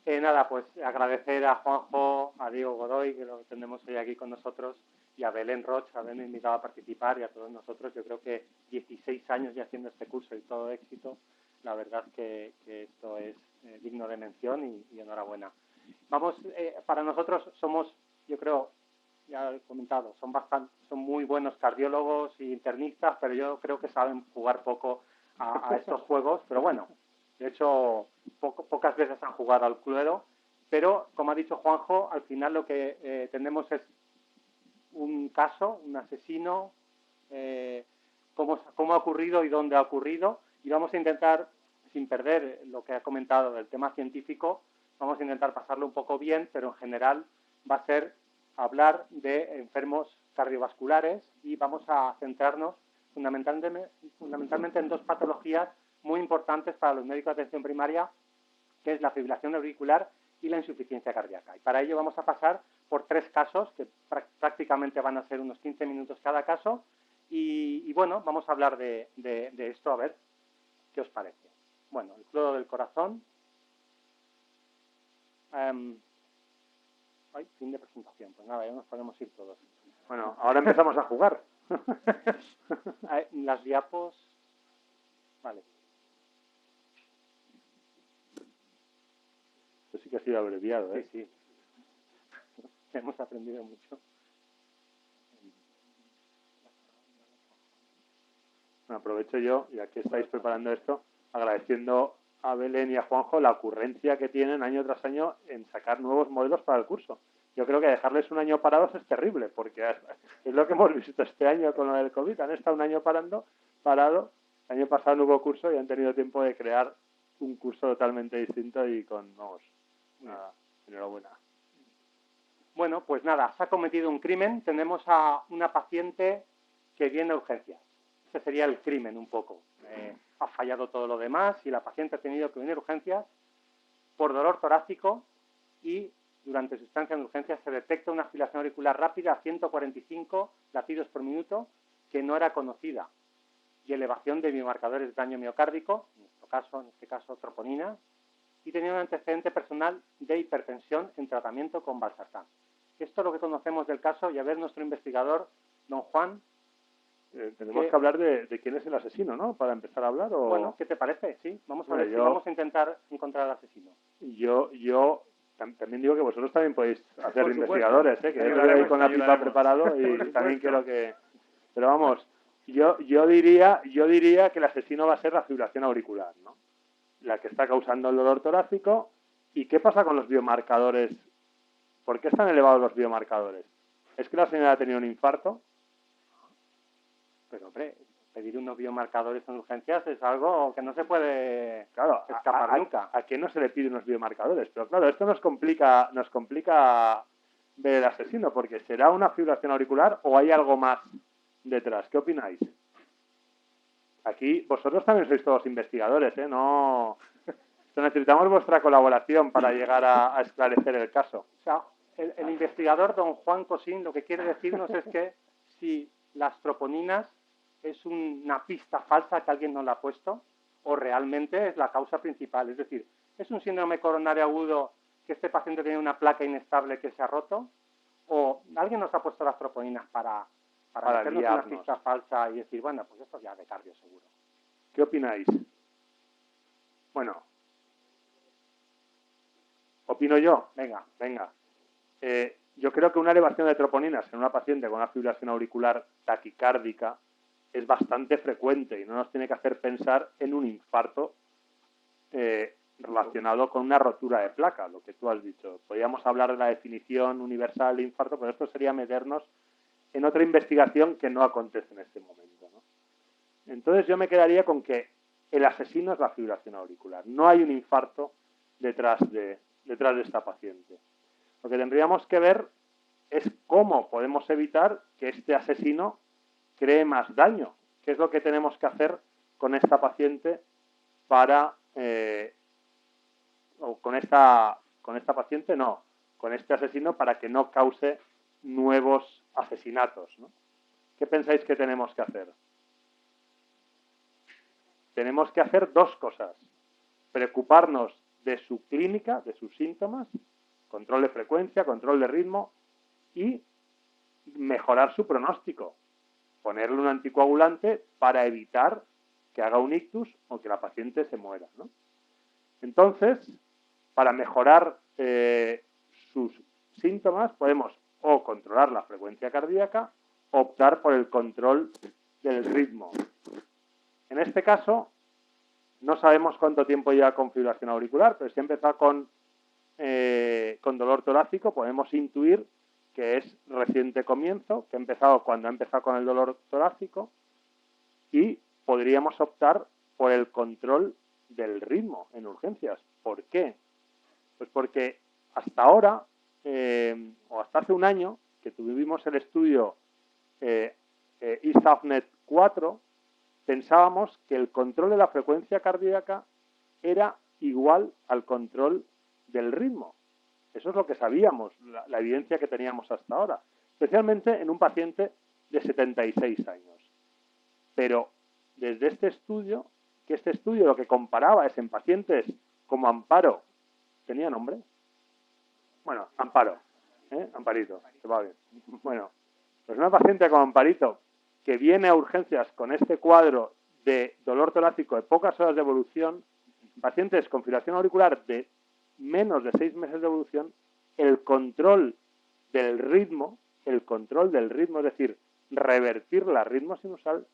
Nada, pues agradecer a Juanjo, a Diego Godoy, que lo tenemos hoy aquí con nosotros, y a Belén Roch, haberme invitado a participar, y a todos nosotros. Yo creo que 16 años ya haciendo este curso y todo éxito. La verdad que esto es digno de mención y enhorabuena. Vamos, para nosotros somos, yo creo, ya he comentado, son muy buenos cardiólogos e internistas, pero yo creo que saben jugar poco a estos juegos. Pero bueno, de hecho, pocas veces han jugado al Cluedo, pero como ha dicho Juanjo, al final lo que tenemos es un caso, un asesino, cómo ha ocurrido y dónde ha ocurrido, y vamos a intentar, sin perder lo que ha comentado del tema científico, vamos a intentar pasarlo un poco bien, pero en general va a ser hablar de enfermos cardiovasculares y vamos a centrarnos fundamentalmente en dos patologías muy importantes para los médicos de atención primaria, que es la fibrilación auricular y la insuficiencia cardíaca. Y para ello vamos a pasar por tres casos, que prácticamente van a ser unos 15 minutos cada caso, y bueno, vamos a hablar de esto, a ver qué os parece. Bueno, el clodo del corazón. Fin de presentación. Pues nada, ya nos podemos ir todos. Bueno, ahora empezamos a jugar. Las diapos. Vale. Esto sí que ha sido abreviado, ¿eh? Sí, sí. Hemos aprendido mucho. Bueno, aprovecho yo, ya que estáis preparando esto, agradeciendo a Belén y a Juanjo la ocurrencia que tienen año tras año en sacar nuevos modelos para el curso. Yo creo que dejarles un año parados es terrible, porque es lo que hemos visto este año con lo del COVID. Han estado un año parado. El año pasado no hubo curso y han tenido tiempo de crear un curso totalmente distinto y con, vamos, enhorabuena. Bueno, pues nada, se ha cometido un crimen. Tenemos a una paciente que viene a urgencias. Ese sería el crimen un poco. Ha fallado todo lo demás y la paciente ha tenido que venir a urgencias por dolor torácico y durante su estancia en urgencias se detecta una fibrilación auricular rápida a 145 latidos por minuto que no era conocida y elevación de biomarcadores de daño miocárdico, en este caso troponina, y tenía un antecedente personal de hipertensión en tratamiento con valsartán. Esto es lo que conocemos del caso y a ver nuestro investigador, don Juan. Tenemos que hablar de quién es el asesino, ¿no? Para empezar a hablar. ¿O? Bueno, ¿qué te parece? Sí, vamos a ver si vamos a intentar encontrar al asesino. Yo también digo que vosotros también podéis hacer investigadores, ¿eh? Que yo estoy ahí con la pipa preparado y también quiero que... Pero vamos, yo diría que el asesino va a ser la fibrilación auricular, ¿no? La que está causando el dolor torácico. ¿Y qué pasa con los biomarcadores? ¿Por qué están elevados los biomarcadores? ¿Es que la señora ha tenido un infarto? Pero, hombre, pedir unos biomarcadores en urgencias es algo que no se puede escapar nunca. ¿A quién no se le pide unos biomarcadores? Pero claro, esto nos complica ver el asesino, porque ¿será una fibrilación auricular o hay algo más detrás? ¿Qué opináis? Aquí vosotros también sois todos investigadores, ¿eh? No... Necesitamos vuestra colaboración para llegar a esclarecer el caso. O sea, el investigador, don Juan Cosín, lo que quiere decirnos es que si las troponinas es una pista falsa que alguien nos la ha puesto o realmente es la causa principal. Es decir, ¿es un síndrome coronario agudo que este paciente tiene una placa inestable que se ha roto? ¿O alguien nos ha puesto las troponinas para meternos una pista falsa y decir, bueno, pues esto ya de cardio seguro? ¿Qué opináis? Bueno, opino yo. Venga. Yo creo que una elevación de troponinas en una paciente con una fibrilación auricular taquicárdica es bastante frecuente y no nos tiene que hacer pensar en un infarto relacionado con una rotura de placa, lo que tú has dicho. Podríamos hablar de la definición universal de infarto, pero esto sería meternos en otra investigación que no acontece en este momento, ¿no? Entonces yo me quedaría con que el asesino es la fibrilación auricular. No hay un infarto detrás de esta paciente. Lo que tendríamos que ver es cómo podemos evitar que este asesino cree más daño. ¿Qué es lo que tenemos que hacer con esta paciente para... o con esta paciente no, con este asesino para que no cause nuevos asesinatos, ¿no? ¿Qué pensáis que tenemos que hacer? Tenemos que hacer dos cosas. Preocuparnos de su clínica, de sus síntomas, control de frecuencia, control de ritmo y mejorar su pronóstico. Ponerle un anticoagulante para evitar que haga un ictus o que la paciente se muera, ¿no? Entonces, para mejorar sus síntomas, podemos o controlar la frecuencia cardíaca o optar por el control del ritmo. En este caso, no sabemos cuánto tiempo lleva con fibrilación auricular, pero si ha empezado con dolor torácico, podemos intuir que es reciente comienzo, que ha empezado cuando ha empezado con el dolor torácico, y podríamos optar por el control del ritmo en urgencias. ¿Por qué? Pues porque hasta ahora, o hasta hace un año, que tuvimos el estudio ISAFNET 4, pensábamos que el control de la frecuencia cardíaca era igual al control del ritmo. Eso es lo que sabíamos, la evidencia que teníamos hasta ahora, especialmente en un paciente de 76 años. Pero desde este estudio lo que comparaba es en pacientes como Amparo, ¿tenía nombre? Bueno, Amparo, Amparito, se va bien. Bueno, pues una paciente como Amparito que viene a urgencias con este cuadro de dolor torácico de pocas horas de evolución, pacientes con fibrilación auricular de menos de 6 meses de evolución, el control del ritmo, es decir, revertir la ritmo sinusal,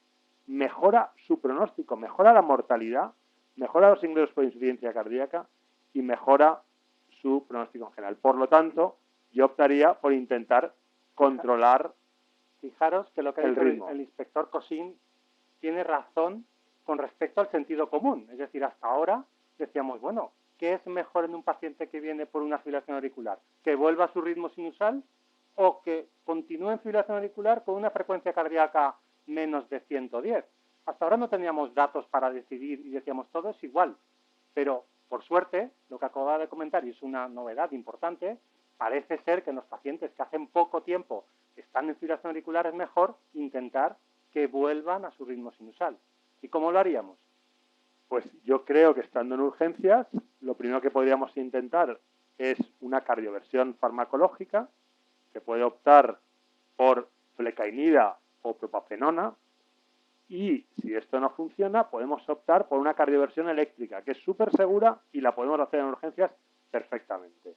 mejora su pronóstico, mejora la mortalidad, mejora los ingresos por insuficiencia cardíaca y mejora su pronóstico en general. Por lo tanto, yo optaría por intentar controlar. Fijaros que lo que ha dicho el inspector Cosín tiene razón con respecto al sentido común. Es decir, hasta ahora decíamos, bueno, ¿qué es mejor en un paciente que viene por una fibrilación auricular? ¿Que vuelva a su ritmo sinusal o que continúe en fibrilación auricular con una frecuencia cardíaca menos de 110? Hasta ahora no teníamos datos para decidir y decíamos todo es igual. Pero, por suerte, lo que acabo de comentar, y es una novedad importante, parece ser que en los pacientes que hacen poco tiempo están en fibrilación auricular es mejor intentar que vuelvan a su ritmo sinusal. ¿Y cómo lo haríamos? Pues yo creo que estando en urgencias, lo primero que podríamos intentar es una cardioversión farmacológica, que puede optar por flecainida o propafenona, y si esto no funciona, podemos optar por una cardioversión eléctrica, que es súper segura y la podemos hacer en urgencias perfectamente.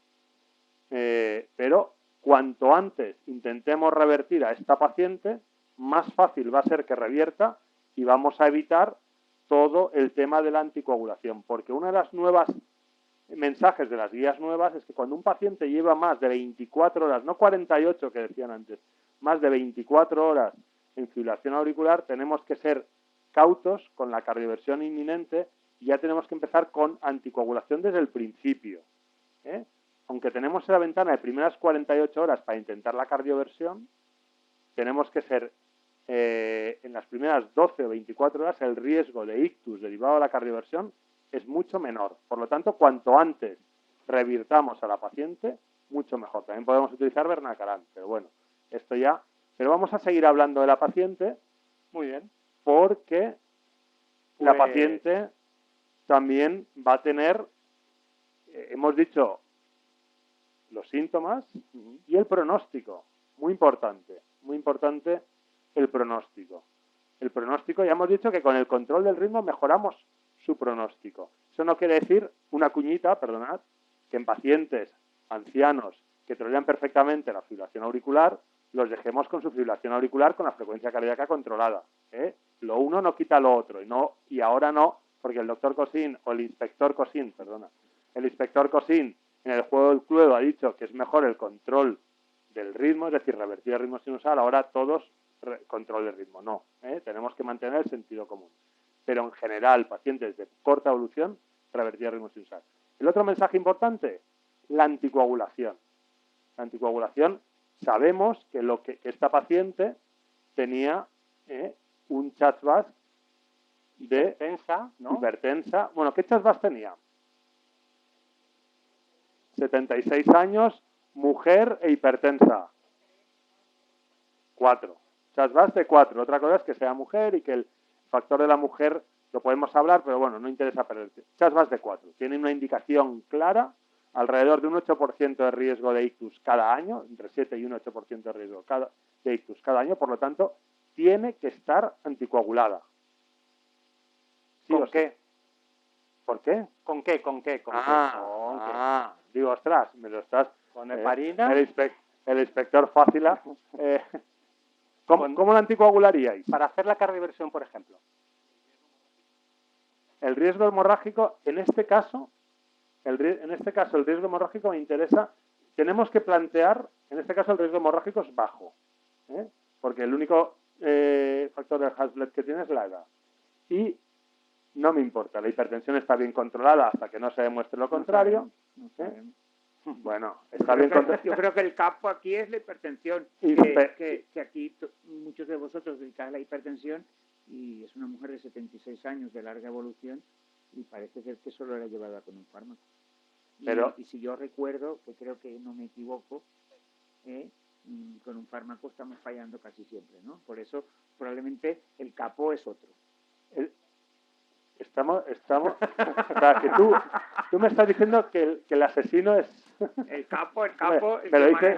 Pero cuanto antes intentemos revertir a esta paciente, más fácil va a ser que revierta y vamos a evitar todo el tema de la anticoagulación, porque una de las nuevas mensajes de las guías nuevas es que cuando un paciente lleva más de 24 horas, no 48 que decían antes, más de 24 horas en fibrilación auricular, tenemos que ser cautos con la cardioversión inminente y ya tenemos que empezar con anticoagulación desde el principio. Aunque tenemos la ventana de primeras 48 horas para intentar la cardioversión, tenemos que ser en las primeras 12 o 24 horas el riesgo de ictus derivado de la cardioversión es mucho menor. Por lo tanto, cuanto antes revirtamos a la paciente, mucho mejor. También podemos utilizar Bernacarán, pero bueno, esto ya. Pero vamos a seguir hablando de la paciente. Muy bien. Porque la paciente también va a tener, hemos dicho, los síntomas y el pronóstico. Muy importante el pronóstico. El pronóstico, ya hemos dicho que con el control del ritmo mejoramos su pronóstico. Eso no quiere decir, una cuñita, perdonad, que en pacientes ancianos que toleran perfectamente la fibrilación auricular, los dejemos con su fibrilación auricular con la frecuencia cardíaca controlada. Lo uno no quita lo otro, y ahora no, porque el doctor Cosín, o el inspector Cosín, el inspector Cosín en el juego del Cluedo ha dicho que es mejor el control del ritmo, es decir, revertir el ritmo sinusal, ahora todos control del ritmo. No, tenemos que mantener el sentido común. Pero en general, pacientes de corta evolución, revertir el ritmo sinusal. El otro mensaje importante, la anticoagulación. La anticoagulación, sabemos que esta paciente tenía un CHA2-VASc de hipertensa, ¿no? Hipertensa. Bueno, ¿qué CHA2-VASc tenía? 76 años, mujer e hipertensa. 4. CHA2-VASc de 4. Otra cosa es que sea mujer y que el factor de la mujer lo podemos hablar, pero bueno, no interesa perderte. Chasvas de 4 tienen una indicación clara, alrededor de un 8% de riesgo de ictus cada año, entre 7 y un 8% de riesgo de ictus cada año, por lo tanto, tiene que estar anticoagulada. ¿Sí ¿Con qué? ¿Por qué? ¿Con qué? Digo, ostras, me lo estás... ¿Con heparina? El inspector Fácila. ¿Cómo la anticoagularíais? Para hacer la cardioversión, por ejemplo. El riesgo hemorrágico, en este caso, el riesgo hemorrágico me interesa. Tenemos que plantear, en este caso, el riesgo hemorrágico es bajo, porque el único factor del Hasbled que tiene es la edad. Y no me importa, la hipertensión está bien controlada hasta que no se demuestre lo contrario. Bueno, está bien controlada. Yo creo que el campo aquí es la hipertensión, que aquí muchos de vosotros dedicáis a la hipertensión, y es una mujer de 76 años de larga evolución y parece ser que solo era llevada con un fármaco. Y si yo recuerdo, que creo que no me equivoco, con un fármaco estamos fallando casi siempre, ¿no? Por eso probablemente el capo es otro. O sea, que tú me estás diciendo que el asesino es... El capo, me lo dices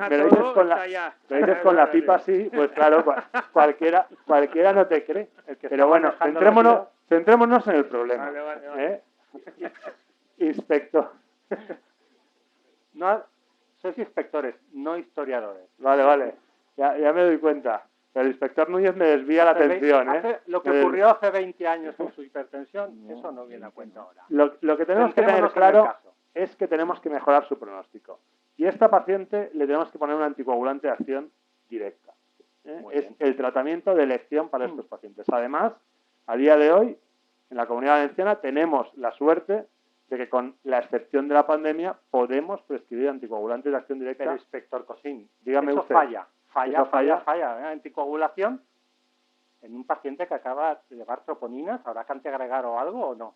con la pipa así, pues claro, cualquiera no te cree. Pero bueno, centrémonos en el problema. Vale. Inspector. No, sois inspectores, no historiadores. Vale. Ya me doy cuenta. Pero el inspector Núñez me desvía la atención. Lo que ocurrió hace 20 años con su hipertensión, eso no viene a cuenta ahora. Lo que tenemos que tener claro es que tenemos que mejorar su pronóstico. Y a esta paciente le tenemos que poner un anticoagulante de acción directa. Es el tratamiento de elección para estos pacientes. Además, a día de hoy, en la Comunidad Valenciana tenemos la suerte de que, con la excepción de la pandemia, podemos prescribir anticoagulantes de acción directa. Pero, inspector Cosín, dígame eso usted. Falla. Anticoagulación en un paciente que acaba de llevar troponinas, ¿habrá que antiagregar o algo o no?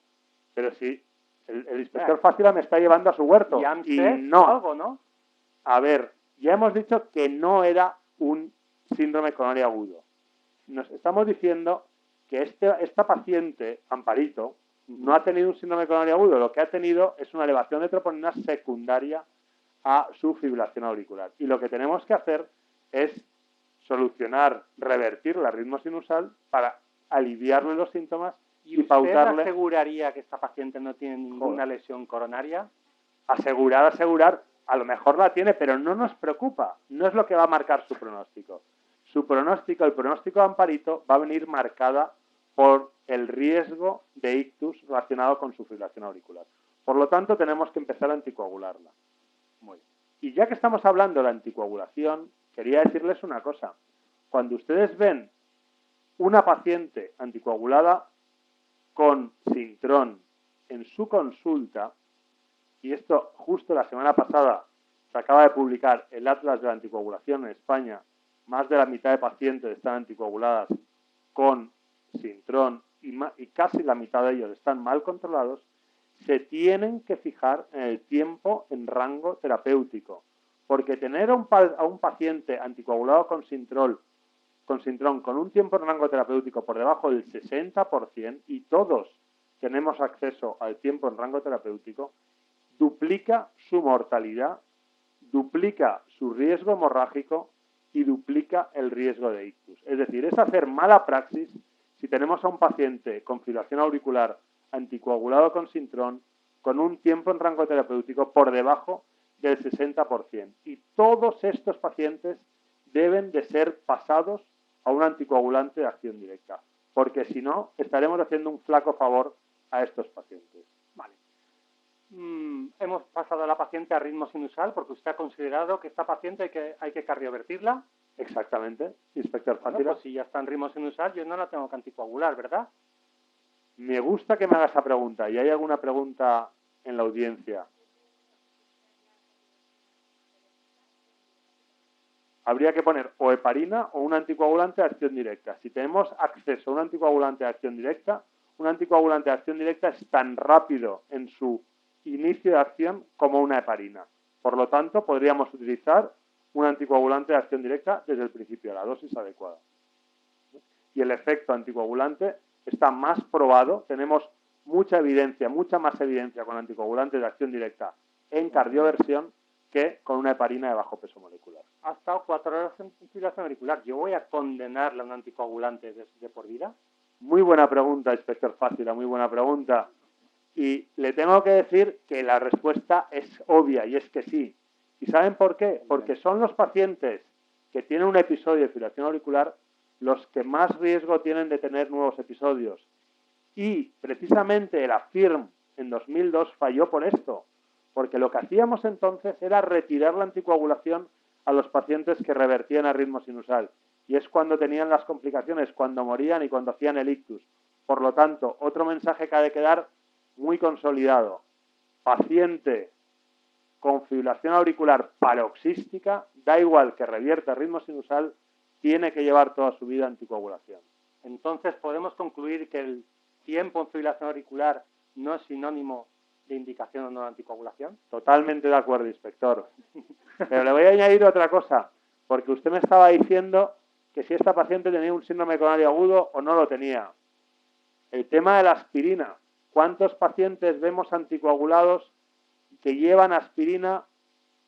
Pero si el inspector Fácila me está llevando a su huerto. Y no. Algo, ¿no? A ver, ya hemos dicho que no era un síndrome coronario agudo. Nos estamos diciendo que esta paciente, Amparito, no ha tenido un síndrome coronario agudo. Lo que ha tenido es una elevación de troponinas secundaria a su fibrilación auricular. Y lo que tenemos que hacer es solucionar, revertir la ritmo sinusal para aliviarle los síntomas y pautarle. ¿Usted aseguraría que esta paciente no tiene ninguna lesión coronaria? Asegurar, a lo mejor la tiene, pero no nos preocupa. No es lo que va a marcar su pronóstico. El pronóstico de Amparito va a venir marcada por el riesgo de ictus relacionado con su fibrilación auricular. Por lo tanto, tenemos que empezar a anticoagularla. Muy bien. Y ya que estamos hablando de la anticoagulación, quería decirles una cosa. Cuando ustedes ven una paciente anticoagulada con Sintrón en su consulta, y esto justo la semana pasada se acaba de publicar el Atlas de la Anticoagulación en España, más de la mitad de pacientes están anticoaguladas con Sintrón y casi la mitad de ellos están mal controlados, se tienen que fijar en el tiempo en rango terapéutico, porque tener a un paciente anticoagulado con Sintrón con un tiempo en rango terapéutico por debajo del 60%, y todos tenemos acceso al tiempo en rango terapéutico, duplica su mortalidad, duplica su riesgo hemorrágico y duplica el riesgo de ictus. Es decir, es hacer mala praxis si tenemos a un paciente con fibrilación auricular anticoagulado con Sintrón con un tiempo en rango terapéutico por debajo del 60%. Y todos estos pacientes deben de ser pasados a un anticoagulante de acción directa, porque si no, estaremos haciendo un flaco favor a estos pacientes. Vale. Hemos pasado a la paciente a ritmo sinusal porque usted ha considerado que esta paciente hay que cardiovertirla. Exactamente, inspector Fácila. Bueno, pues si ya está en ritmo sinusal, yo no la tengo que anticoagular, ¿verdad? Me gusta que me haga esa pregunta. ¿Y hay alguna pregunta en la audiencia? Habría que poner o heparina o un anticoagulante de acción directa. Si tenemos acceso a un anticoagulante de acción directa, un anticoagulante de acción directa es tan rápido en su inicio de acción como una heparina. Por lo tanto, podríamos utilizar un anticoagulante de acción directa desde el principio, la dosis adecuada. Y el efecto anticoagulante está más probado, tenemos mucha evidencia, mucha más evidencia con anticoagulantes de acción directa en cardioversión que con una heparina de bajo peso molecular. Ha estado 4 horas en fibrilación auricular. ¿Yo voy a condenarle a un anticoagulante de por vida? Muy buena pregunta, inspector Fácila, muy buena pregunta. Y le tengo que decir que la respuesta es obvia, y es que sí. ¿Y saben por qué? Porque son los pacientes que tienen un episodio de fibrilación auricular los que más riesgo tienen de tener nuevos episodios. Y precisamente el AFIRM en 2002 falló por esto, porque lo que hacíamos entonces era retirar la anticoagulación a los pacientes que revertían a ritmo sinusal. Y es cuando tenían las complicaciones, cuando morían y cuando hacían el ictus. Por lo tanto, otro mensaje que ha de quedar muy consolidado. Paciente con fibrilación auricular paroxística, da igual que revierta ritmo sinusal, tiene que llevar toda su vida anticoagulación. Entonces, ¿podemos concluir que el tiempo en fibrilación auricular no es sinónimo de indicación o no de anticoagulación? Totalmente de acuerdo, inspector. Pero le voy a añadir otra cosa, porque usted me estaba diciendo que si esta paciente tenía un síndrome coronario agudo o no lo tenía. El tema de la aspirina. ¿Cuántos pacientes vemos anticoagulados que llevan aspirina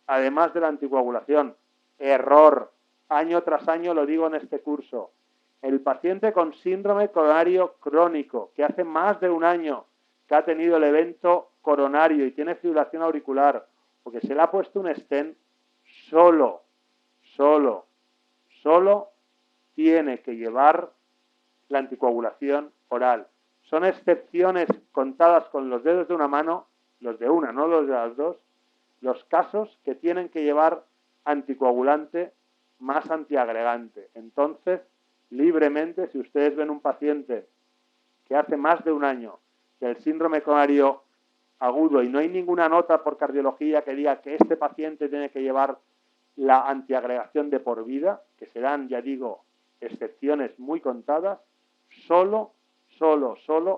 además de la anticoagulación? Error. Año tras año lo digo en este curso. El paciente con síndrome coronario crónico, que hace más de un año que ha tenido el evento coronario y tiene fibrilación auricular, porque se le ha puesto un stent, solo tiene que llevar la anticoagulación oral. Son excepciones contadas con los dedos de una mano, los de una, no los de las dos, los casos que tienen que llevar anticoagulante más antiagregante. Entonces, libremente, si ustedes ven un paciente que hace más de un año del síndrome coronario agudo y no hay ninguna nota por cardiología que diga que este paciente tiene que llevar la antiagregación de por vida, que serán, ya digo, excepciones muy contadas, solo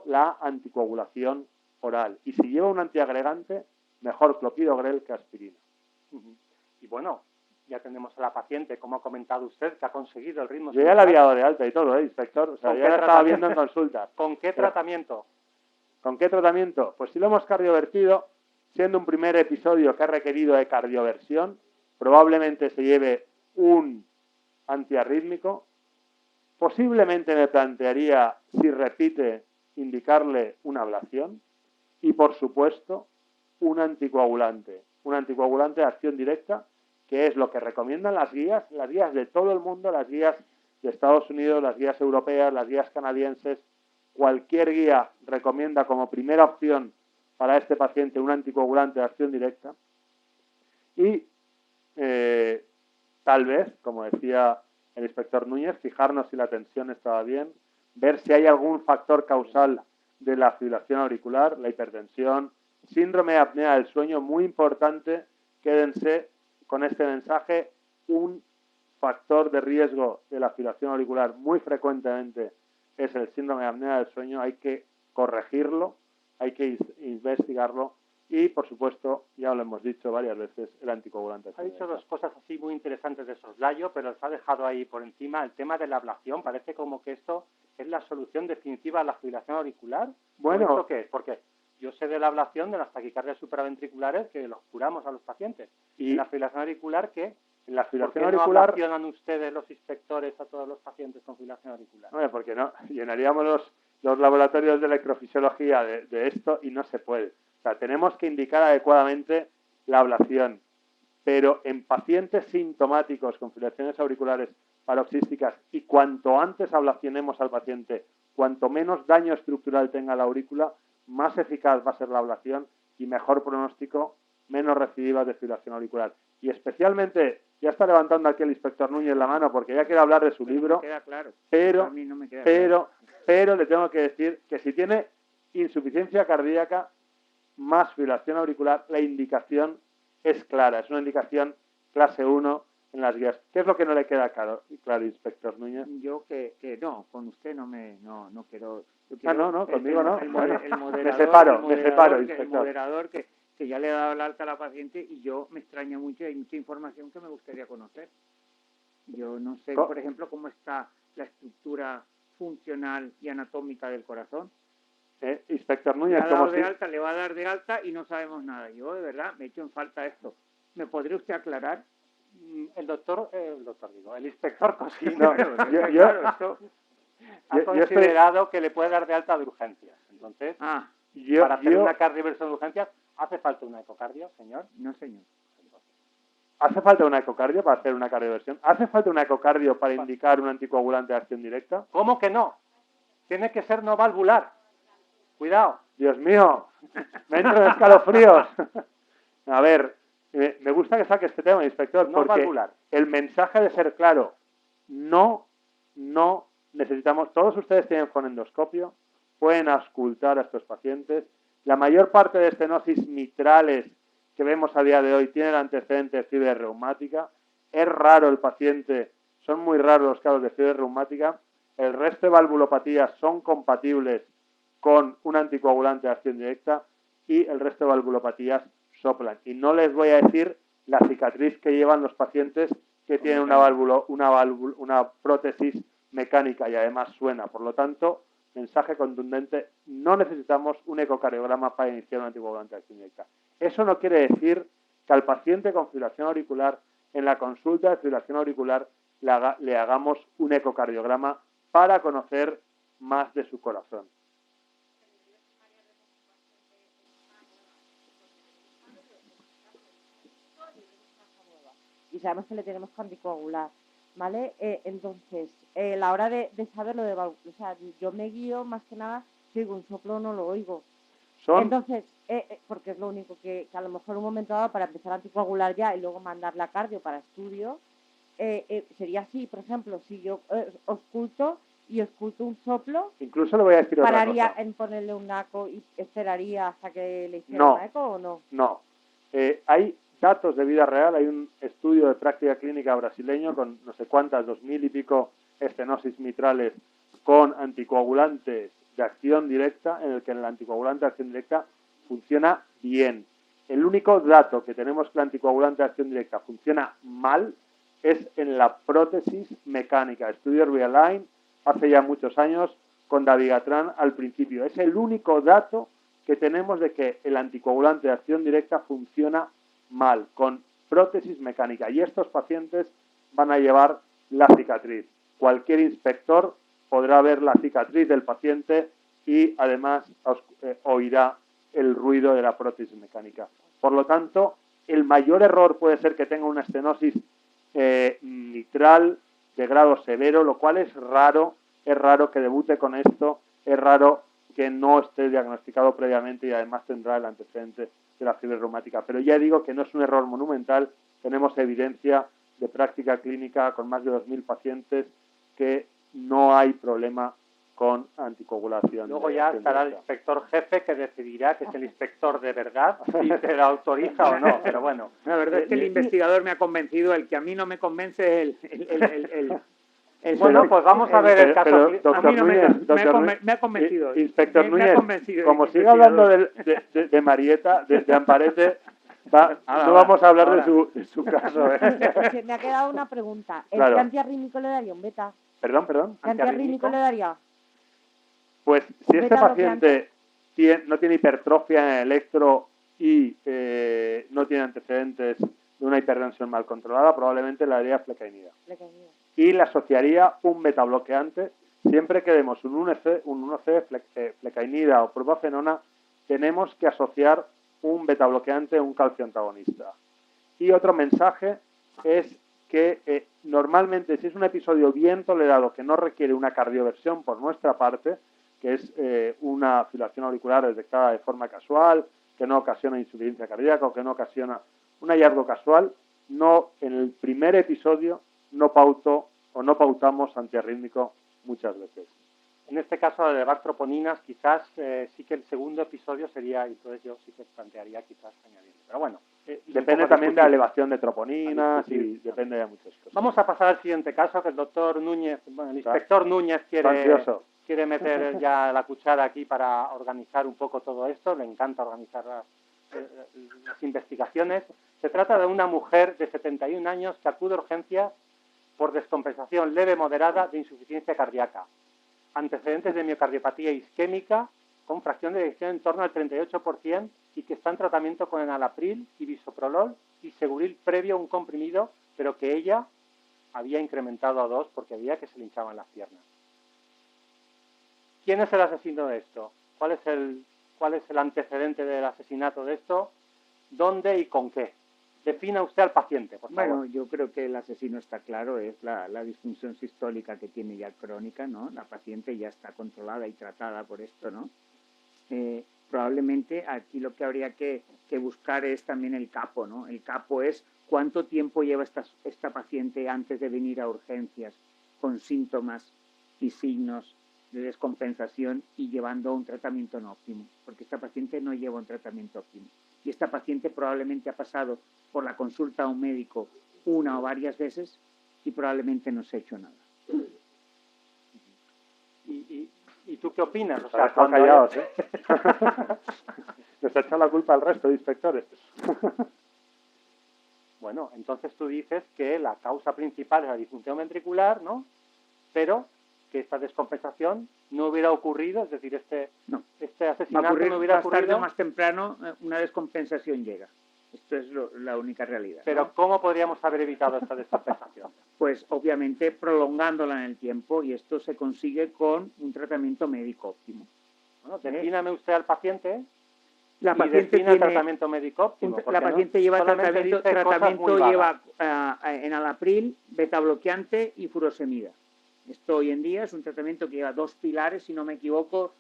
la anticoagulación oral. Y si lleva un antiagregante, mejor clopidogrel que aspirina. Y bueno, ya tenemos a la paciente, como ha comentado usted, que ha conseguido el ritmo. Yo ya la había dado de alta y todo, inspector. O sea, ya la estaba viendo en consulta. ¿Con qué tratamiento? ¿Con qué tratamiento? Pues si lo hemos cardiovertido, siendo un primer episodio que ha requerido de cardioversión, probablemente se lleve un antiarrítmico. Posiblemente me plantearía, si repite, indicarle una ablación y, por supuesto, un anticoagulante de acción directa, que es lo que recomiendan las guías de todo el mundo, las guías de Estados Unidos, las guías europeas, las guías canadienses. Cualquier guía recomienda como primera opción para este paciente un anticoagulante de acción directa y tal vez, como decía el inspector Núñez, fijarnos si la tensión estaba bien, ver si hay algún factor causal de la fibrilación auricular, la hipertensión, síndrome de apnea del sueño, muy importante, quédense con este mensaje, un factor de riesgo de la fibrilación auricular muy frecuentemente es el síndrome de apnea del sueño, hay que corregirlo, hay que investigarlo y, por supuesto, ya lo hemos dicho varias veces, el anticoagulante. Ha dicho dos cosas así muy interesantes de soslayo, pero os ha dejado ahí por encima el tema de la ablación. Parece como que esto es la solución definitiva a la fibrilación auricular. Bueno, ¿esto qué es? Porque yo sé de la ablación de las taquicardias supraventriculares que los curamos a los pacientes. ¿Y en la fibrilación auricular qué? En la fibrilación ¿Por qué auricular, no ablacionan ustedes, los inspectores, a todos los pacientes con fibrilación auricular? No, porque no, llenaríamos los laboratorios de electrofisiología de esto y no se puede. O sea, tenemos que indicar adecuadamente la ablación, pero en pacientes sintomáticos con fibrilaciones auriculares paroxísticas y cuanto antes ablacionemos al paciente, cuanto menos daño estructural tenga la aurícula, más eficaz va a ser la ablación y mejor pronóstico, menos recidivas de fibrilación auricular. Y especialmente, ya está levantando aquí el inspector Núñez la mano porque ya quiere hablar de su libro, me queda claro. pero, A mí no me queda claro. pero le tengo que decir que si tiene insuficiencia cardíaca más fibrilación auricular, la indicación es clara, es una indicación clase 1 en las guías. ¿Qué es lo que no le queda claro, inspector Núñez? Yo que no, con usted no quiero... No, conmigo no. El moderador, me separo, inspector. El moderador que ya le he dado el alta a la paciente y yo me extraña mucho, hay mucha información que me gustaría conocer. Yo no sé, por ejemplo, cómo está la estructura funcional y anatómica del corazón. Inspector Núñez, ¿cómo le va a dar de alta y no sabemos nada. Yo, de verdad, me echo en falta esto. ¿Me podría usted aclarar? El inspector Cosino ha considerado que le puede dar de alta de urgencias. Entonces, para hacer una cardioversión de urgencias, ¿hace falta un ecocardio, señor? No, señor. ¿Hace falta un ecocardio para hacer una cardioversión? ¿Hace falta un ecocardio para indicar un anticoagulante de acción directa? ¿Cómo que no? Tiene que ser no valvular. Cuidado. Dios mío, me entro en escalofríos. A ver, me gusta que saque este tema, inspector, no porque valvular. El mensaje de ser claro. No necesitamos, todos ustedes tienen fonendoscopio, pueden auscultar a estos pacientes. La mayor parte de estenosis mitrales que vemos a día de hoy tienen antecedente de fiebre reumática. Es raro el paciente, son muy raros los casos de fiebre reumática. El resto de valvulopatías son compatibles con un anticoagulante de acción directa y el resto de valvulopatías soplan. Y no les voy a decir la cicatriz que llevan los pacientes que tienen una prótesis mecánica y además suena. Por lo tanto, mensaje contundente, no necesitamos un ecocardiograma para iniciar un anticoagulante de acción directa. Eso no quiere decir que al paciente con fibrilación auricular, en la consulta de fibrilación auricular, le hagamos un ecocardiograma para conocer más de su corazón. Y sabemos que le tenemos que anticoagular, ¿vale? Entonces, a la hora de saber lo de o sea, yo me guío más que nada, si oigo un soplo no lo oigo. Entonces, porque es lo único que a lo mejor un momento dado para empezar a anticoagular ya y luego mandarle a cardio para estudio, sería así, por ejemplo, si yo ausculto un soplo, incluso le voy a decir otra cosa. ¿pararía en ponerle un eco y esperaría hasta que le hiciera una eco o no? No, hay datos de vida real, hay un estudio de práctica clínica brasileño con no sé cuántas, 2000 y pico estenosis mitrales con anticoagulantes de acción directa, en el que el anticoagulante de acción directa funciona bien. El único dato que tenemos que el anticoagulante de acción directa funciona mal es en la prótesis mecánica. Estudio Realign hace ya muchos años con dabigatran al principio. Es el único dato que tenemos de que el anticoagulante de acción directa funciona mal, con prótesis mecánica. Y estos pacientes van a llevar la cicatriz. Cualquier inspector podrá ver la cicatriz del paciente y además oirá el ruido de la prótesis mecánica. Por lo tanto, el mayor error puede ser que tenga una estenosis mitral de grado severo, lo cual es raro que debute con esto, es raro que no esté diagnosticado previamente y además tendrá el antecedente de la fiebre reumática. Pero ya digo que no es un error monumental, tenemos evidencia de práctica clínica con más de 2.000 pacientes que no hay problema con anticoagulación. Luego ya estará el inspector jefe que decidirá que es el inspector de verdad si se lo autoriza o no, pero bueno. La verdad es que el investigador me ha convencido, el que a mí no me convence es bueno, pues vamos a ver el caso. A mí no me ha convencido. Inspector Núñez, como siga hablando de Marieta, de Amparete, no vamos a hablar de su caso. Me ha quedado una pregunta. ¿El claro. ¿Qué antiarrítmico le daría un beta? Perdón. ¿Qué antiarrítmico le daría? Pues si este paciente no tiene hipertrofia en el electro y no tiene antecedentes de una hipertensión mal controlada, probablemente le daría flecainida. Y le asociaría un betabloqueante. Siempre que demos un 1C, flecainida o propafenona, tenemos que asociar un betabloqueante a un calcio antagonista. Y otro mensaje es que normalmente si es un episodio bien tolerado que no requiere una cardioversión por nuestra parte, que es una fibrilación auricular detectada de forma casual, que no ocasiona insuficiencia cardíaca o que no ocasiona un hallazgo casual, en el primer episodio no pautamos antiarrítmico muchas veces. En este caso de elevar troponinas, quizás sí que el segundo episodio sería, entonces yo sí que plantearía quizás añadirlo. Pero bueno. Depende también de la elevación de troponinas y depende de muchas cosas. Vamos a pasar al siguiente caso, que el doctor Núñez, el inspector Núñez quiere meter ya la cuchara aquí para organizar un poco todo esto. Le encanta organizar las investigaciones. Se trata de una mujer de 71 años que acude a urgencias por descompensación leve moderada de insuficiencia cardíaca. antecedentes de miocardiopatía isquémica con fracción de eyección en torno al 38% y que está en tratamiento con enalapril y bisoprolol y seguril previo a un comprimido, pero que ella había incrementado a 2 porque veía que se le hinchaban las piernas. ¿Quién es el asesino de esto? ¿Cuál es el antecedente del asesinato de esto? ¿Dónde y con qué? Defina usted al paciente, por favor. Bueno, yo creo que el asesino está claro, es la disfunción sistólica que tiene ya crónica, ¿no? La paciente ya está controlada y tratada por esto, ¿no? Probablemente aquí lo que habría que buscar es también el capo, ¿no? El capo es cuánto tiempo lleva esta paciente antes de venir a urgencias con síntomas y signos de descompensación y llevando un tratamiento no óptimo, porque esta paciente no lleva un tratamiento óptimo. Y esta paciente probablemente ha pasado por la consulta a un médico una o varias veces y probablemente no se ha hecho nada. ¿Y tú qué opinas? O sea, están callados, ¿eh? Les ha echado la culpa al resto de inspectores. Bueno, entonces tú dices que la causa principal es la disfunción ventricular, ¿no? Pero que esta descompensación no hubiera ocurrido, es decir, este asesinato no hubiera ocurrido. Más tarde o más temprano una descompensación llega. Esto es la única realidad. Pero ¿no? ¿cómo podríamos haber evitado esta descompensación? Pues obviamente prolongándola en el tiempo y esto se consigue con un tratamiento médico óptimo. Bueno, defíname usted al paciente. La paciente tiene tratamiento médico óptimo. La paciente lleva tratamiento lleva enalapril, beta bloqueante y furosemida. Esto hoy en día es un tratamiento que lleva 2 pilares, si no me equivoco,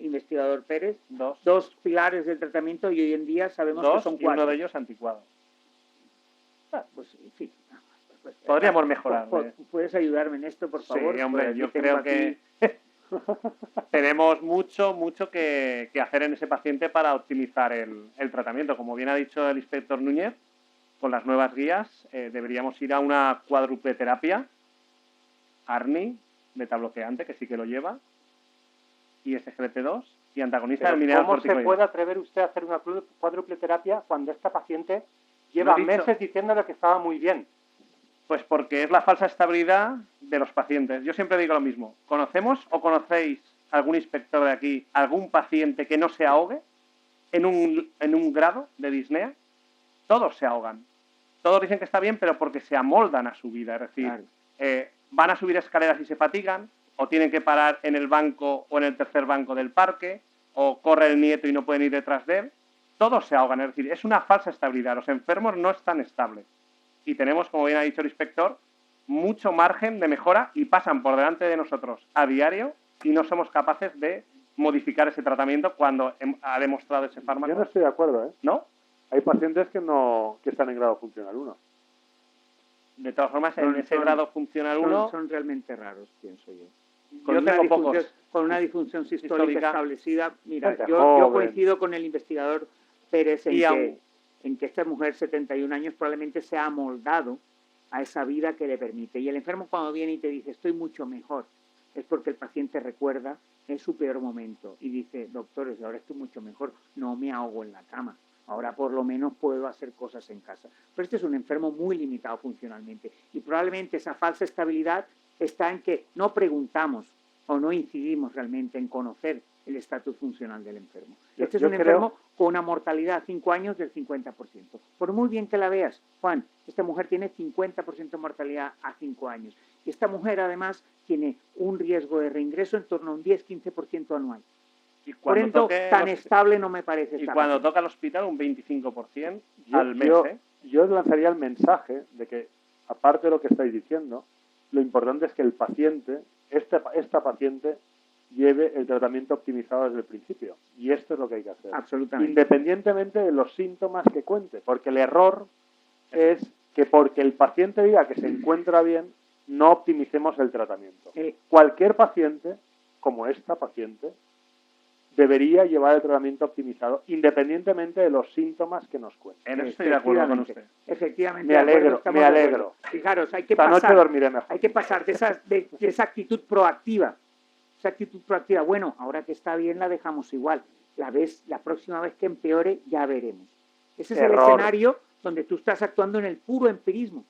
investigador Pérez, dos pilares del tratamiento y hoy en día sabemos que son 4. Y uno de ellos anticuado. Pues, en fin. Podríamos mejorar. ¿Puedes ayudarme en esto, por favor? Sí, hombre, yo creo que tenemos mucho que hacer en ese paciente para optimizar el tratamiento. Como bien ha dicho el inspector Núñez, con las nuevas guías deberíamos ir a una cuádruple terapia, ARNI, betabloqueante, que sí que lo lleva, y SGLT2, y antagonista del mineral corticoide. ¿Cómo se puede atrever usted a hacer una cuádruple terapia cuando esta paciente lleva meses diciéndole que estaba muy bien? Pues porque es la falsa estabilidad de los pacientes. Yo siempre digo lo mismo. ¿Conocemos o conocéis algún inspector de aquí, algún paciente que no se ahogue en un grado de disnea? Todos se ahogan. Todos dicen que está bien, pero porque se amoldan a su vida. Es decir, claro. Van a subir escaleras y se fatigan, o tienen que parar en el banco o en el tercer banco del parque, o corre el nieto y no pueden ir detrás de él. Todos se ahogan. Es decir, es una falsa estabilidad. Los enfermos no están estables. Y tenemos, como bien ha dicho el inspector, mucho margen de mejora y pasan por delante de nosotros a diario y no somos capaces de modificar ese tratamiento cuando ha demostrado ese fármaco. Yo no estoy de acuerdo, ¿eh? ¿No? Hay pacientes que están en grado funcional 1. De todas formas, en ese grado funcional 1... Son realmente raros, pienso yo. Con una disfunción sistólica establecida. Mira, yo coincido con el investigador Pérez en que esta mujer, 71 años, probablemente se ha amoldado a esa vida que le permite. Y el enfermo cuando viene y te dice, estoy mucho mejor, es porque el paciente recuerda en su peor momento y dice, doctores, ahora estoy mucho mejor, no me ahogo en la cama, ahora por lo menos puedo hacer cosas en casa. Pero este es un enfermo muy limitado funcionalmente y probablemente esa falsa estabilidad está en que no preguntamos o no incidimos realmente en conocer el estatus funcional del enfermo. Este es un enfermo con una mortalidad a 5 años del 50%. Por muy bien que la veas, Juan, esta mujer tiene 50% de mortalidad a 5 años. Y esta mujer, además, tiene un riesgo de reingreso en torno a un 10-15% anual. Y por ejemplo, tan estable no me parece. Y cuando toca el hospital, un 25% al mes. Yo lanzaría el mensaje de que, aparte de lo que estáis diciendo, lo importante es que el paciente, esta paciente, lleve el tratamiento optimizado desde el principio. Y esto es lo que hay que hacer. Absolutamente. Independientemente de los síntomas que cuente. Porque el error es que porque el paciente diga que se encuentra bien, no optimicemos el tratamiento. Cualquier paciente, como esta paciente, debería llevar el tratamiento optimizado, independientemente de los síntomas que nos cuenten. En eso estoy de acuerdo con usted. Efectivamente. Me alegro. Fijaros, hay que pasar de esa actitud proactiva. Esa actitud proactiva, bueno, ahora que está bien la dejamos igual. La próxima vez que empeore, ya veremos. Ese es el escenario donde tú estás actuando en el puro empirismo.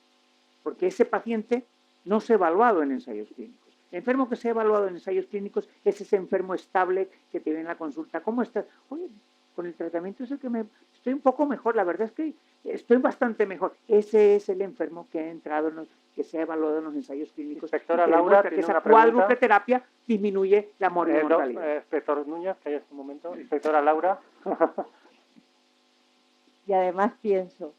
Porque ese paciente no se ha evaluado en ensayos clínicos. El enfermo que se ha evaluado en ensayos clínicos es ese enfermo estable que te ve en la consulta. ¿Cómo estás? Oye, con el tratamiento es el que estoy un poco mejor, la verdad es que estoy bastante mejor. Ese es el enfermo que ha entrado, que se ha evaluado en los ensayos clínicos. Inspectora Laura, que esa cuádruple terapia disminuye la mortalidad. Inspector Núñez, que hay en este momento. Inspectora Laura. Y además pienso,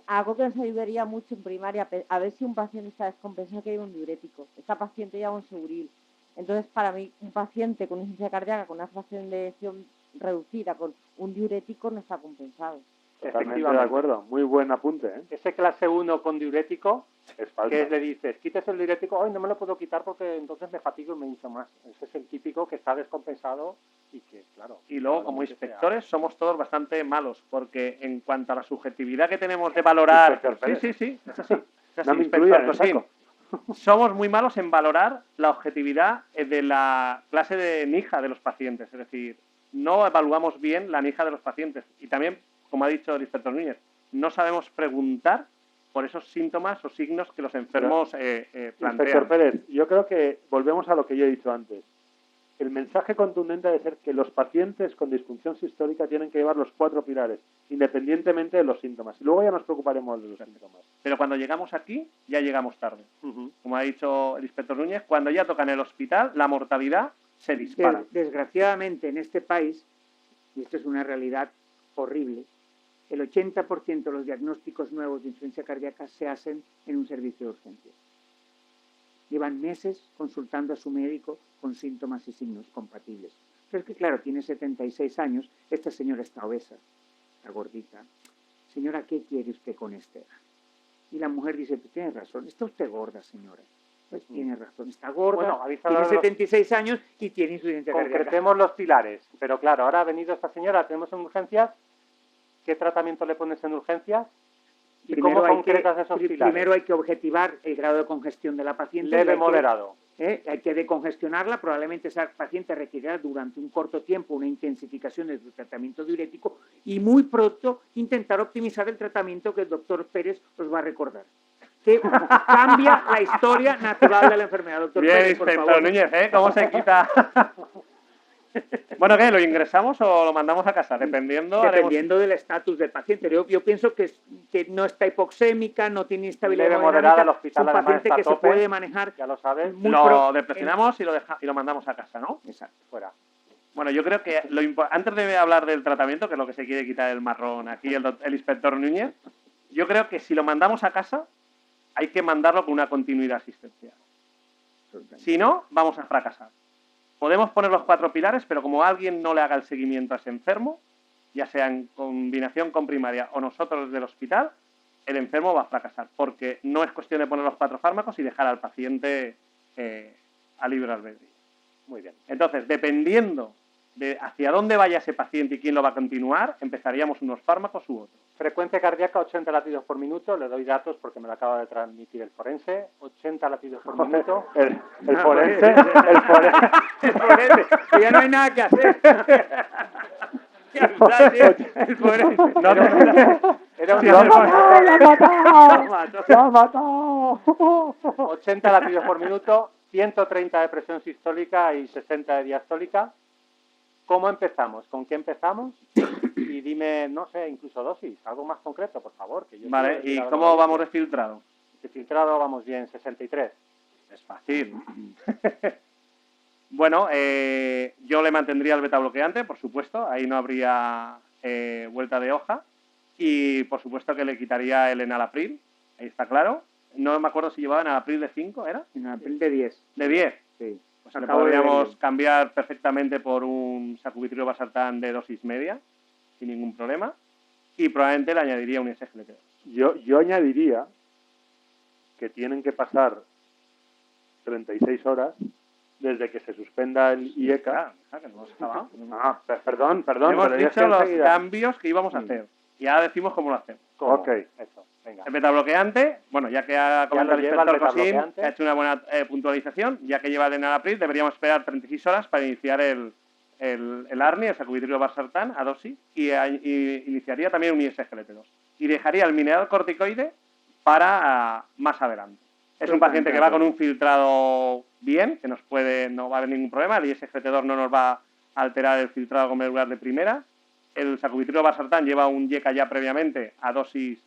algo que nos ayudaría mucho en primaria, a ver si un paciente está descompensado, que lleva un diurético. Esta paciente lleva un Seguril. Entonces, para mí, un paciente con insuficiencia cardíaca, con una fracción de eyección reducida, con un diurético, no está compensado. Totalmente de acuerdo. Muy buen apunte, ¿eh? Ese clase 1 con diurético, es falso. Que le dices, quites el diurético, no me lo puedo quitar porque entonces me fatigo y me hincho más. Ese es el típico que está descompensado y que, claro... Y luego, como inspectores, somos todos bastante malos, porque en cuanto a la subjetividad que tenemos de valorar... Sí, es así. No me incluyan en el saco. Somos muy malos en valorar la objetividad de la clase de NIJA de los pacientes. Es decir, no evaluamos bien la NIJA de los pacientes. Y también, como ha dicho el inspector Núñez, no sabemos preguntar por esos síntomas o signos que los enfermos plantean. Inspector Pérez, yo creo que volvemos a lo que yo he dicho antes. El mensaje contundente debe ser que los pacientes con disfunción sistólica tienen que llevar los 4 pilares, independientemente de los síntomas. Y luego ya nos preocuparemos de los síntomas. Pero cuando llegamos aquí, ya llegamos tarde. Como ha dicho el inspector Núñez, cuando ya toca en el hospital, la mortalidad se dispara. Desgraciadamente, en este país, y esto es una realidad horrible, el 80% de los diagnósticos nuevos de insuficiencia cardíaca se hacen en un servicio de urgencias. Llevan meses consultando a su médico con síntomas y signos compatibles. Pero es que, claro, tiene 76 años, esta señora está obesa, está gordita. Señora, ¿qué quiere usted con Esther? Y la mujer dice, pues tiene razón, está usted gorda, señora. Pues tiene razón, está gorda, tiene 76 años y tiene insuficiencia cardíaca. Concretemos los pilares, pero claro, ahora ha venido esta señora, tenemos en urgencias, ¿qué tratamiento le pones en urgencias? ¿Y cómo concretas esos pilares? Primero hay que objetivar el grado de congestión de la paciente. Leve, moderado. Hay que decongestionarla, probablemente esa paciente requerirá durante un corto tiempo una intensificación de su tratamiento diurético y muy pronto intentar optimizar el tratamiento que el doctor Pérez nos va a recordar. Que cambia la historia natural de la enfermedad, doctor Pérez, por favor. Bien, Núñez, ¿cómo se quita? Bueno, ¿qué? ¿Lo ingresamos o lo mandamos a casa? Dependiendo del estatus del paciente. Yo pienso que no está hipoxémica, no tiene instabilidad moderada, el hospital es un paciente que se puede manejar. Ya lo sabes. Lo depresionamos y lo mandamos a casa, ¿no? Exacto. Fuera. Bueno, yo creo que antes de hablar del tratamiento, que es lo que se quiere quitar el marrón aquí el inspector Núñez, yo creo que si lo mandamos a casa, hay que mandarlo con una continuidad asistencial. Si no, vamos a fracasar. Podemos poner los 4 pilares, pero como alguien no le haga el seguimiento a ese enfermo, ya sea en combinación con primaria o nosotros del hospital, el enfermo va a fracasar, porque no es cuestión de poner los 4 fármacos y dejar al paciente a libre albedrío. Muy bien. Entonces, dependiendo de hacia dónde vaya ese paciente y quién lo va a continuar, empezaríamos unos fármacos u otros. Frecuencia cardíaca, 80 latidos por minuto. Le doy datos porque me lo acaba de transmitir el forense. 80 latidos por minuto. El forense. Ya no hay nada que hacer. El forense. ¡Lo ha matado! 80 latidos por minuto, 130 de presión sistólica y 60 de diastólica. ¿Cómo empezamos? ¿Con qué empezamos? Y dime, no sé, incluso dosis, algo más concreto, por favor. Que yo vale, ¿y cómo vamos de filtrado? De filtrado vamos bien, 63. Es fácil. Bueno, yo le mantendría el beta-bloqueante, por supuesto, ahí no habría vuelta de hoja. Y, por supuesto, que le quitaría el enalapril, ahí está claro. No me acuerdo si llevaba enalapril de 5, ¿era? Enalapril de 10. ¿De 10? Sí. Pues le podríamos cambiar perfectamente por un sacubitril valsartán de dosis media, sin ningún problema, y probablemente le añadiría un SGLT2. Yo añadiría que tienen que pasar 36 horas desde que se suspenda el IECA. Que no estaba. Perdón. Hemos dicho los cambios que íbamos a hacer, y ahora decimos cómo lo hacemos. Ok. Eso. Venga. El betabloqueante, bueno, ya que ha comentado el inspector Cosín, ha hecho una buena puntualización, ya que lleva el enalapril, deberíamos esperar 36 horas para iniciar el ARNI, el sacubitril valsartán, a dosis, y iniciaría también un ISGLT2. Y dejaría el mineral corticoide para más adelante. Es un paciente que va con un filtrado bien, que no va a haber ningún problema. El ISGT2 no nos va a alterar el filtrado glomerular de primera. El sacubitrilo valsartán lleva un YECA ya previamente a dosis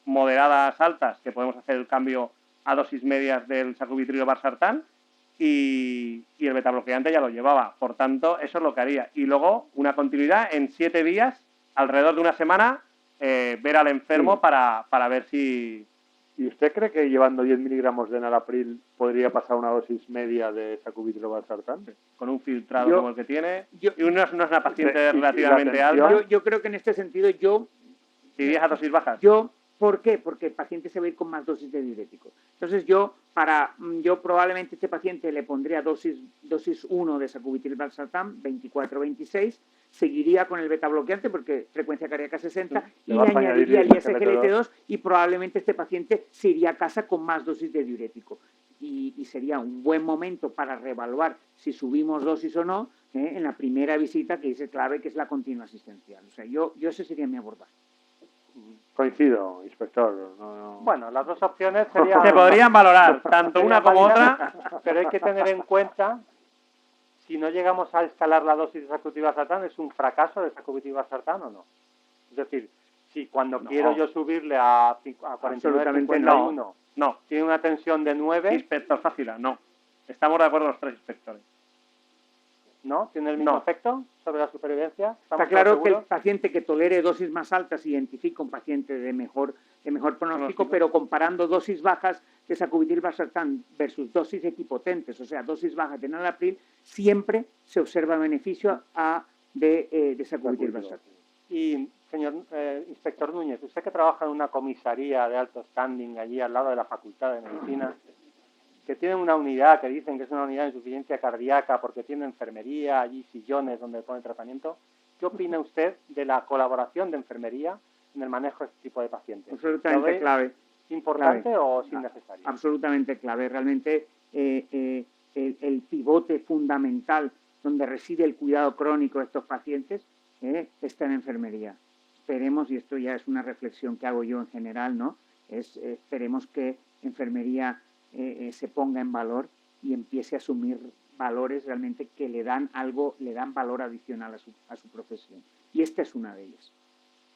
moderadas altas, que podemos hacer el cambio a dosis medias del sacubitrilo valsartán, y el betabloqueante ya lo llevaba. Por tanto, eso es lo que haría. Y luego, una continuidad en 7 días, alrededor de una semana, ver al enfermo para ver si... ¿Y usted cree que llevando 10 miligramos de enalapril podría pasar una dosis media de sacubitrilo valsartán? Con un filtrado como el que tiene. Y no es una paciente relativamente alta. Yo creo que en este sentido ¿irías a dosis bajas? ¿Por qué? Porque el paciente se va a ir con más dosis de diurético. Entonces yo probablemente a este paciente le pondría dosis 1 de sacubitril valsartán, 24-26, seguiría con el betabloqueante porque frecuencia cardíaca 60 y le añadiría el ISGLT2 y probablemente este paciente se iría a casa con más dosis de diurético. Y sería un buen momento para reevaluar si subimos dosis o no en la primera visita, que es clave, que es la continua asistencial. O sea, yo ese sería mi abordaje. Coincido, inspector. Bueno, las dos opciones serían... Se podrían valorar, tanto una como otra. Pero hay que tener en cuenta, si no llegamos a escalar la dosis de sacubitril valsartán, ¿es un fracaso de sacubitril valsartán o no? Es decir, si cuando quiero yo subirle a 49-51, no, tiene una tensión de 9... Inspector Fácila, no. Estamos de acuerdo los 3 inspectores. ¿No? ¿Tiene el mismo efecto sobre la supervivencia? Está claro que el paciente que tolere dosis más altas identifica un paciente de mejor pronóstico, pero comparando dosis bajas de sacubitril valsartán versus dosis equipotentes, o sea, dosis bajas de enalapril, siempre se observa beneficio de sacubitril valsartán. Y, señor inspector Núñez, usted que trabaja en una comisaría de alto standing allí al lado de la Facultad de Medicina, que tienen una unidad que dicen que es una unidad de insuficiencia cardíaca porque tiene enfermería, allí sillones donde pone tratamiento. ¿Qué opina usted de la colaboración de enfermería en el manejo de este tipo de pacientes? Absolutamente clave. ¿Importante o es innecesario? Absolutamente clave. Realmente el pivote fundamental donde reside el cuidado crónico de estos pacientes está en enfermería. Esperemos, y esto ya es una reflexión que hago yo en general, ¿no? Esperemos que enfermería se ponga en valor y empiece a asumir valores realmente que le dan valor adicional a su profesión. Y esta es una de ellas.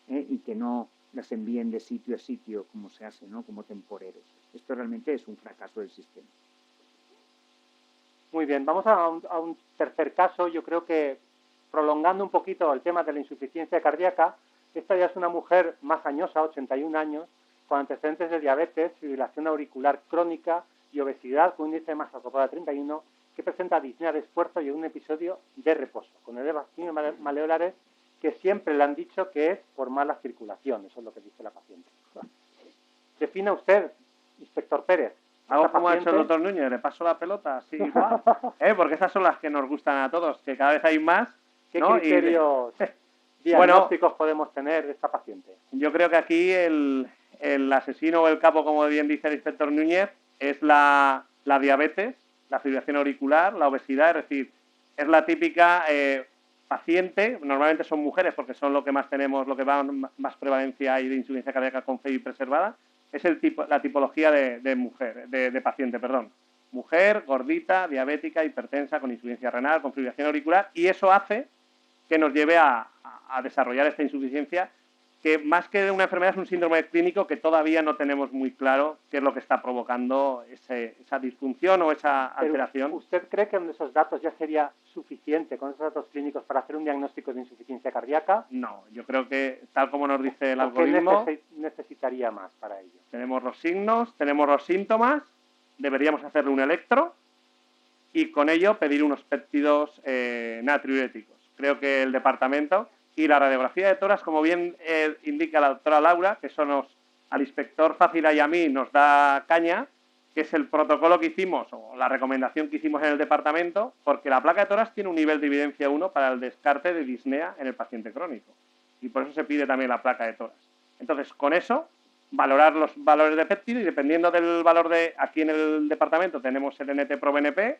Y que no las envíen de sitio a sitio como se hace, ¿no? Como temporeros. Esto realmente es un fracaso del sistema. Muy bien, vamos a un tercer caso. Yo creo que, prolongando un poquito el tema de la insuficiencia cardíaca, esta ya es una mujer más añosa, 81 años, con antecedentes de diabetes, fibrilación auricular crónica y obesidad con un índice de masa corporal de 31, que presenta disnea de esfuerzo y un episodio de reposo, con edemas maleolares que siempre le han dicho que es por mala circulación. Eso es lo que dice la paciente. Defina usted, inspector Pérez. Hago como ha hecho el doctor Núñez, le paso la pelota, así igual. Porque esas son las que nos gustan a todos, que cada vez hay más. ¿Qué criterios diagnósticos podemos tener de esta paciente? Yo creo que aquí el asesino o el capo, como bien dice el inspector Núñez, es la diabetes, la fibrilación auricular, la obesidad, es decir, es la típica paciente, normalmente son mujeres porque son lo que más tenemos, lo que más prevalencia hay de insuficiencia cardíaca con FEI preservada, es la tipología de mujer, de paciente, perdón. Mujer, gordita, diabética, hipertensa, con insuficiencia renal, con fibrilación auricular, y eso hace que nos lleve a desarrollar esta insuficiencia, que más que una enfermedad es un síndrome clínico que todavía no tenemos muy claro qué es lo que está provocando esa disfunción o esa alteración. ¿Pero usted cree que con esos datos ya sería suficiente, con esos datos clínicos, para hacer un diagnóstico de insuficiencia cardíaca? No, yo creo que, tal como nos dice el algoritmo... ¿Qué necesitaría más para ello? Tenemos los signos, tenemos los síntomas, deberíamos hacerle un electro y con ello pedir unos péptidos natriuréticos. Creo que el departamento... Y la radiografía de tórax, como bien indica la doctora Laura, que eso al inspector Fácila y a mí nos da caña, que es el protocolo que hicimos o la recomendación que hicimos en el departamento, porque la placa de tórax tiene un nivel de evidencia 1 para el descarte de disnea en el paciente crónico. Y por eso se pide también la placa de tórax. Entonces, con eso, valorar los valores de péptido y dependiendo del valor aquí en el departamento tenemos el NT-proBNP.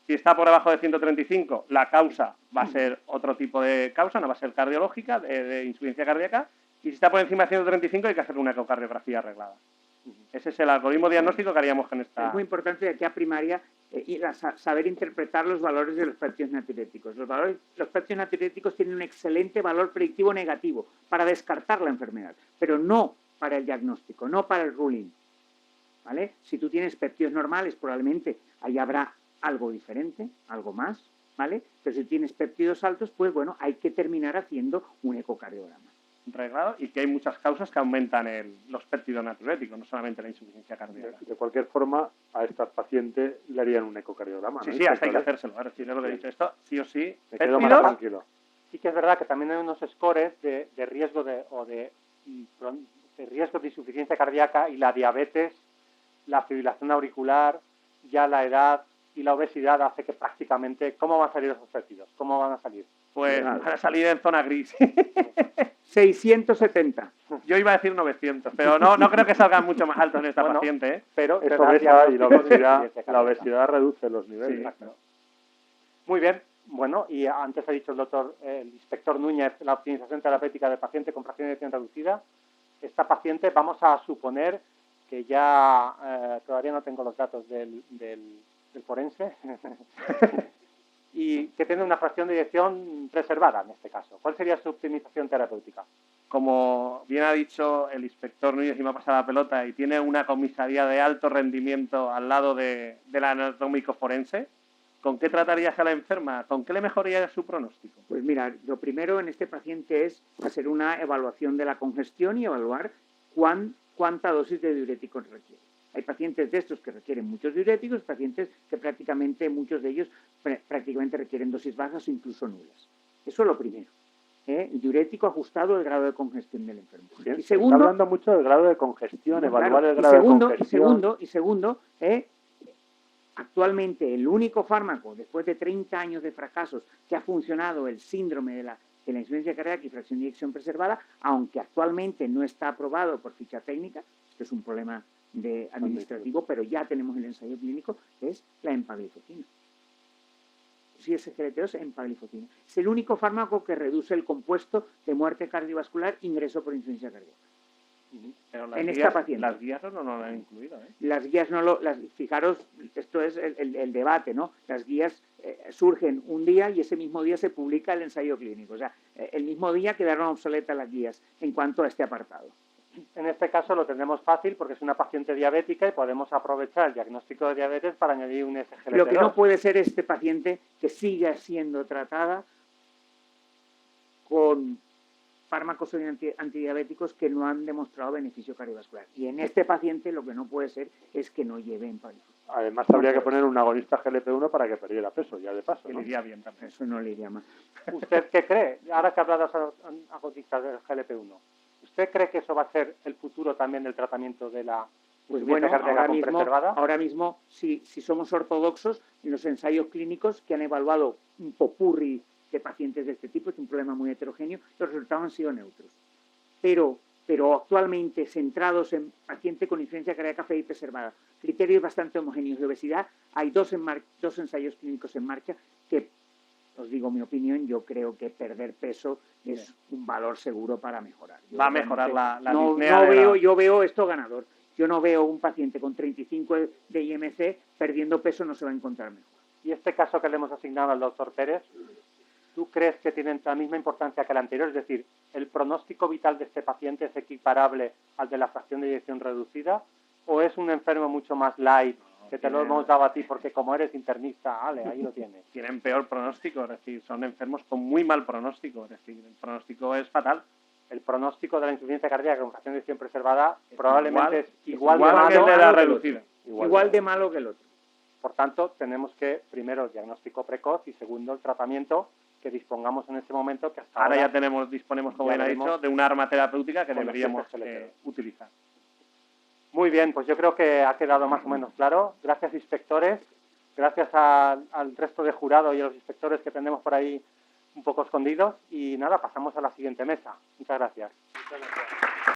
Si está por debajo de 135, la causa va a ser otro tipo de causa, no va a ser cardiológica, de insuficiencia cardíaca. Y si está por encima de 135, hay que hacer una ecocardiografía arreglada. Ese es el algoritmo diagnóstico que haríamos con esta... Es muy importante de aquí a primaria saber interpretar los valores de los péptidos natriuréticos. Los péptidos natriuréticos tienen un excelente valor predictivo negativo para descartar la enfermedad, pero no para el diagnóstico, no para el ruling. ¿Vale? Si tú tienes péptidos normales, probablemente ahí habrá algo diferente, algo más, ¿vale? Pero si tienes péptidos altos, pues bueno, hay que terminar haciendo un ecocardiograma. Reglado, y que hay muchas causas que aumentan los péptidos natriuréticos, no solamente la insuficiencia cardíaca. De cualquier forma, a estas pacientes le harían un ecocardiograma, ¿no? Sí, hasta hay que hacérselo. Es decir, es lo que he dicho. Esto, sí o sí, me quedo más tranquilo. Sí que es verdad que también hay unos scores de riesgo de riesgo de insuficiencia cardíaca, y la diabetes, la fibrilación auricular, ya la edad y la obesidad hace que prácticamente... ¿Cómo van a salir esos péptidos? ¿Cómo van a salir? Pues van a salir en zona gris. 670. Yo iba a decir 900, pero no creo que salgan mucho más altos en esta paciente, ¿eh? Pero es obesa y la obesidad reduce los niveles. Sí, claro. Muy bien. Bueno, y antes ha dicho el inspector Núñez, la optimización terapéutica del paciente con fracción de eyección reducida. Esta paciente, vamos a suponer que ya todavía no tengo los datos del forense, y que tiene una fracción de eyección preservada en este caso. ¿Cuál sería su optimización terapéutica? Como bien ha dicho el inspector Núñez, y me ha pasado la pelota, y tiene una comisaría de alto rendimiento al lado del anatómico forense, ¿con qué tratarías a la enferma? ¿Con qué le mejoraría su pronóstico? Pues mira, lo primero en este paciente es hacer una evaluación de la congestión y evaluar cuánta dosis de diuréticos requiere. Hay pacientes de estos que requieren muchos diuréticos, pacientes que prácticamente, muchos de ellos prácticamente requieren dosis bajas o incluso nulas. Eso es lo primero. El diurético ajustado al grado de congestión del enfermo. Bien, y segundo, está hablando mucho del grado de congestión, evaluar el grado de congestión. Y segundo, actualmente el único fármaco, después de 30 años de fracasos, que ha funcionado el síndrome de la insuficiencia cardíaca y fracción de eyección preservada, aunque actualmente no está aprobado por ficha técnica, esto es un problema administrativo, pero ya tenemos el ensayo clínico, es la empagliflozina. Sí, es SGLT2, empagliflozina. Es el único fármaco que reduce el compuesto de muerte cardiovascular ingreso por insuficiencia cardíaca. Pero En esta paciente. Las guías no lo han incluido, ¿eh? Las guías fijaros, esto es el debate, ¿no? Las guías surgen un día y ese mismo día se publica el ensayo clínico. O sea, el mismo día quedaron obsoletas las guías en cuanto a este apartado. En este caso lo tenemos fácil porque es una paciente diabética y podemos aprovechar el diagnóstico de diabetes para añadir un SGLT2. Lo que no puede ser este paciente que siga siendo tratada con fármacos antidiabéticos que no han demostrado beneficio cardiovascular. Y en este paciente lo que no puede ser es que no lleve empagliflozina. Además, habría que poner un agonista GLP-1 para que perdiera peso, ya de paso, ¿no? Le iría bien también. Eso no le iría más. ¿Usted qué cree? Ahora que ha hablado de agonistas del GLP-1, ¿usted cree que eso va a ser el futuro también del tratamiento de la insuficiencia cardíaca con preservada? Ahora mismo, si somos ortodoxos, en los ensayos clínicos que han evaluado un popurrí de pacientes de este tipo, es un problema muy heterogéneo, los resultados han sido neutros. Pero actualmente centrados en paciente con insuficiencia cardíaca fea y preservada, criterios bastante homogéneos de obesidad, hay dos ensayos clínicos en marcha que, os digo mi opinión, yo creo que perder peso es un valor seguro para mejorar. Va a mejorar la yo veo esto ganador. Yo no veo un paciente con 35 de IMC perdiendo peso, no se va a encontrar mejor. Y este caso que le hemos asignado al doctor Pérez, ¿tú crees que tienen la misma importancia que el anterior? Es decir, ¿el pronóstico vital de este paciente es equiparable al de la fracción de eyección reducida? ¿O es un enfermo mucho más light, que te lo hemos dado a ti porque como eres internista, vale, ahí lo tienes? Tienen peor pronóstico, es decir, son enfermos con muy mal pronóstico, es decir, el pronóstico es fatal. El pronóstico de la insuficiencia cardíaca con fracción de eyección preservada probablemente es igual de malo malo que el de la reducida. Igual de malo que el otro. Por tanto, tenemos que, primero, el diagnóstico precoz y segundo, el tratamiento que dispongamos en ese momento. Que hasta ahora ya disponemos, como bien ha dicho, de una arma terapéutica que deberíamos utilizar. Muy bien, pues yo creo que ha quedado más o menos claro. Gracias, inspectores. Gracias al resto de jurado y a los inspectores que tenemos por ahí un poco escondidos. Y nada, pasamos a la siguiente mesa. Muchas gracias. Muchas gracias.